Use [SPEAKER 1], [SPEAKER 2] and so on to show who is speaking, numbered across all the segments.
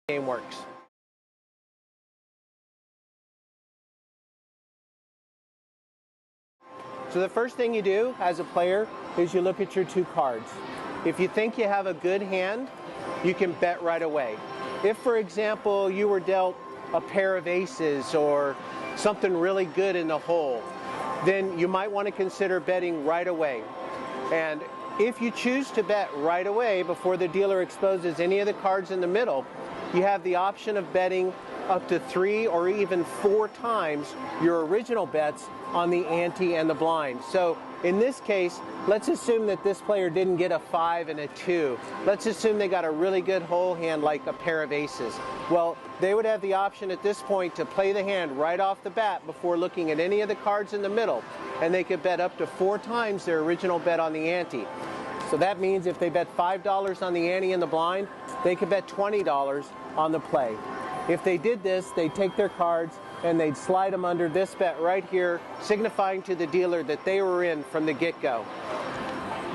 [SPEAKER 1] game works. So the first thing you do as a player is you look at your two cards. If you think you have a good hand, you can bet right away. If, for example, you were dealt a pair of aces or something really good in the hole, then you might want to consider betting right away. And if you choose to bet right away before the dealer exposes any of the cards in the middle, you have the option of betting up to 3 or even 4 times your original bets on the ante and the blind. So in this case, let's assume that this player didn't get a 5 and a 2. Let's assume they got a really good hole hand like a pair of aces. Well, they would have the option at this point to play the hand right off the bat before looking at any of the cards in the middle, and they could bet up to 4 times their original bet on the ante. So that means if they bet $5 on the ante and the blind, they could bet $20 on the play. If they did this, they'd take their cards and they'd slide them under this bet right here, signifying to the dealer that they were in from the get-go.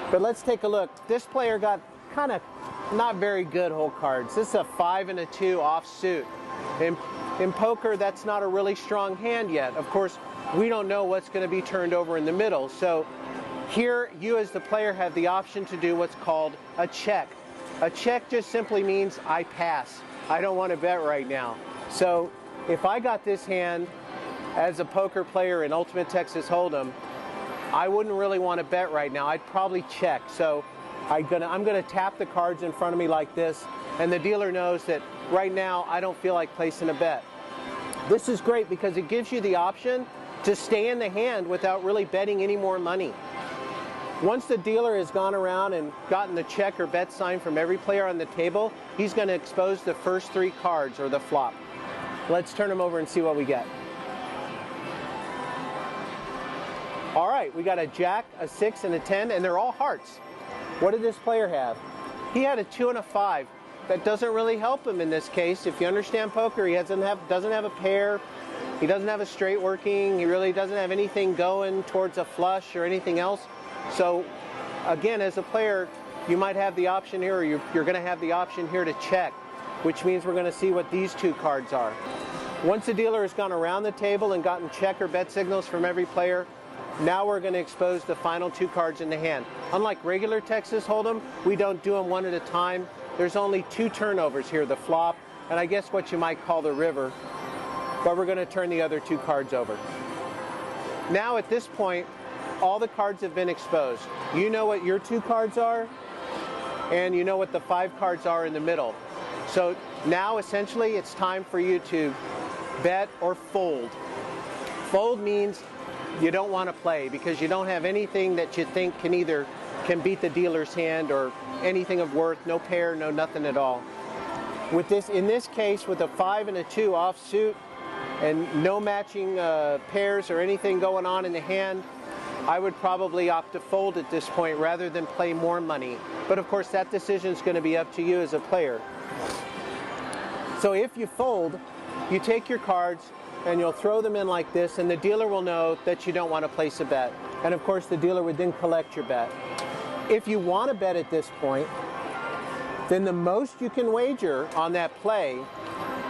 [SPEAKER 1] But let's take a look. This player got kind of not very good hole cards. This is a 5 and a 2 offsuit. In poker, that's not a really strong hand yet. Of course, we don't know what's going to be turned over in the middle. So here, you as the player have the option to do what's called a check. A check just simply means I pass. I don't want to bet right now. So if I got this hand as a poker player in Ultimate Texas Hold'em, I wouldn't really want to bet right now. I'd probably check. So I'm gonna tap the cards in front of me like this, and the dealer knows that right now I don't feel like placing a bet. This is great because it gives you the option to stay in the hand without really betting any more money. Once the dealer has gone around and gotten the check or bet sign from every player on the table, he's going to expose the first 3 cards or the flop. Let's turn them over and see what we get. All right, we got a jack, a 6, and a 10, and they're all hearts. What did this player have? He had a 2 and a 5. That doesn't really help him in this case. If you understand poker, he doesn't have a pair. He doesn't have a straight working. He really doesn't have anything going towards a flush or anything else. So again, as a player, you might have the option here, or you're going to have the option here to check, which means we're going to see what these 2 cards are. Once the dealer has gone around the table and gotten check or bet signals from every player, now we're going to expose the final 2 cards in the hand. Unlike regular Texas Hold'em, we don't do them one at a time. There's only 2 turnovers here, the flop, and I guess what you might call the river, but we're going to turn the other 2 cards over. Now at this point, all the cards have been exposed. You know what your 2 cards are, and you know what the 5 cards are in the middle. So now essentially it's time for you to bet or fold. Fold means you don't want to play because you don't have anything that you think can beat the dealer's hand or anything of worth, no pair, no nothing at all. With this, in this case, with a 5 and a 2 offsuit and no matching pairs or anything going on in the hand, I would probably opt to fold at this point rather than play more money. But of course that decision is going to be up to you as a player. So if you fold, you take your cards and you'll throw them in like this, and the dealer will know that you don't want to place a bet. And of course the dealer would then collect your bet. If you want to bet at this point, then the most you can wager on that play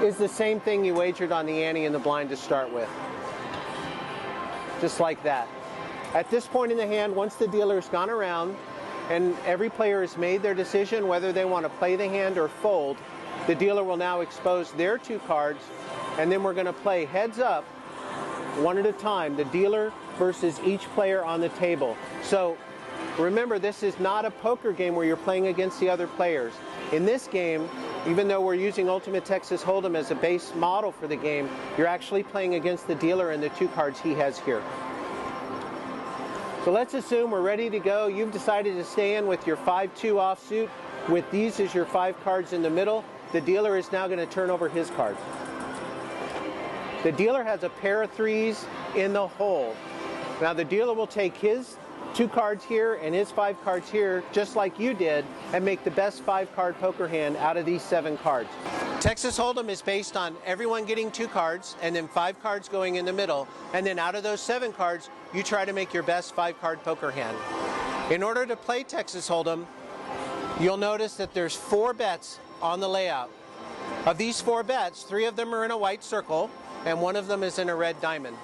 [SPEAKER 1] is the same thing you wagered on the ante and the blind to start with. Just like that. At this point in the hand, once the dealer's gone around and every player has made their decision whether they want to play the hand or fold, the dealer will now expose their 2 cards, and then we're going to play heads up, one at a time, the dealer versus each player on the table. So remember, this is not a poker game where you're playing against the other players. In this game, even though we're using Ultimate Texas Hold'em as a base model for the game, you're actually playing against the dealer and the 2 cards he has here. So let's assume we're ready to go. You've decided to stay in with your 5-2 offsuit. With these as your 5 cards in the middle, the dealer is now going to turn over his cards. The dealer has a pair of 3s in the hole. Now the dealer will take his 2 cards here and his 5 cards here, just like you did, and make the best 5-card poker hand out of these 7 cards. Texas Hold'em is based on everyone getting 2 cards and then 5 cards going in the middle, and then out of those 7 cards, you try to make your best 5-card poker hand. In order to play Texas Hold'em, you'll notice that there's 4 bets on the layout. Of these 4 bets, 3 of them are in a white circle and 1 of them is in a red diamond.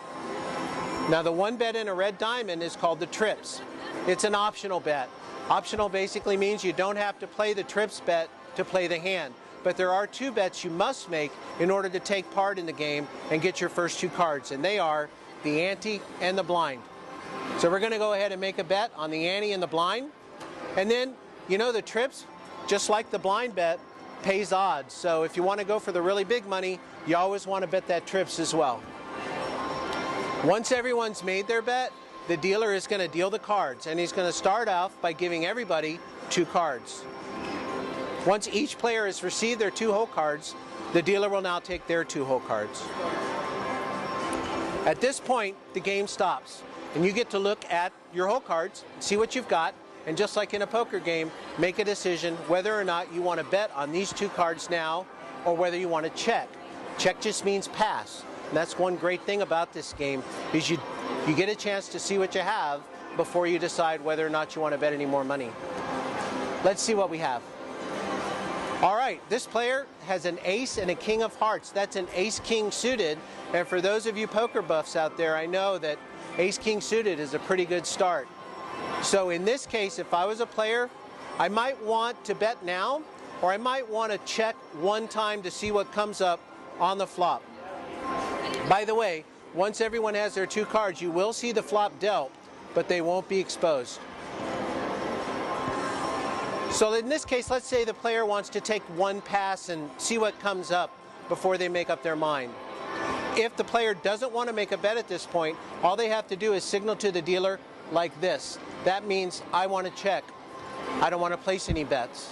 [SPEAKER 1] Now the 1 bet in a red diamond is called the trips. It's an optional bet. Optional basically means you don't have to play the trips bet to play the hand. But there are 2 bets you must make in order to take part in the game and get your first 2 cards, and they are the ante and the blind. So we're going to go ahead and make a bet on the ante and the blind. And then, you know, the trips, just like the blind bet, pays odds. So if you want to go for the really big money, you always want to bet that trips as well. Once everyone's made their bet, the dealer is going to deal the cards, and he's going to start off by giving everybody 2 cards. Once each player has received their 2 hole cards, the dealer will now take their 2 hole cards. At this point, the game stops, and you get to look at your hole cards, see what you've got, and just like in a poker game, make a decision whether or not you want to bet on these 2 cards now or whether you want to check. Check just means pass. And that's one great thing about this game is you get a chance to see what you have before you decide whether or not you want to bet any more money. Let's see what we have. All right, this player has an ace and a king of hearts. That's an ace-king suited. And for those of you poker buffs out there, I know that ace-king suited is a pretty good start. So in this case, if I was a player, I might want to bet now, or I might want to check 1 time to see what comes up on the flop. By the way, once everyone has their 2 cards, you will see the flop dealt, but they won't be exposed. So in this case, let's say the player wants to take 1 pass and see what comes up before they make up their mind. If the player doesn't want to make a bet at this point, all they have to do is signal to the dealer like this. That means I want to check. I don't want to place any bets.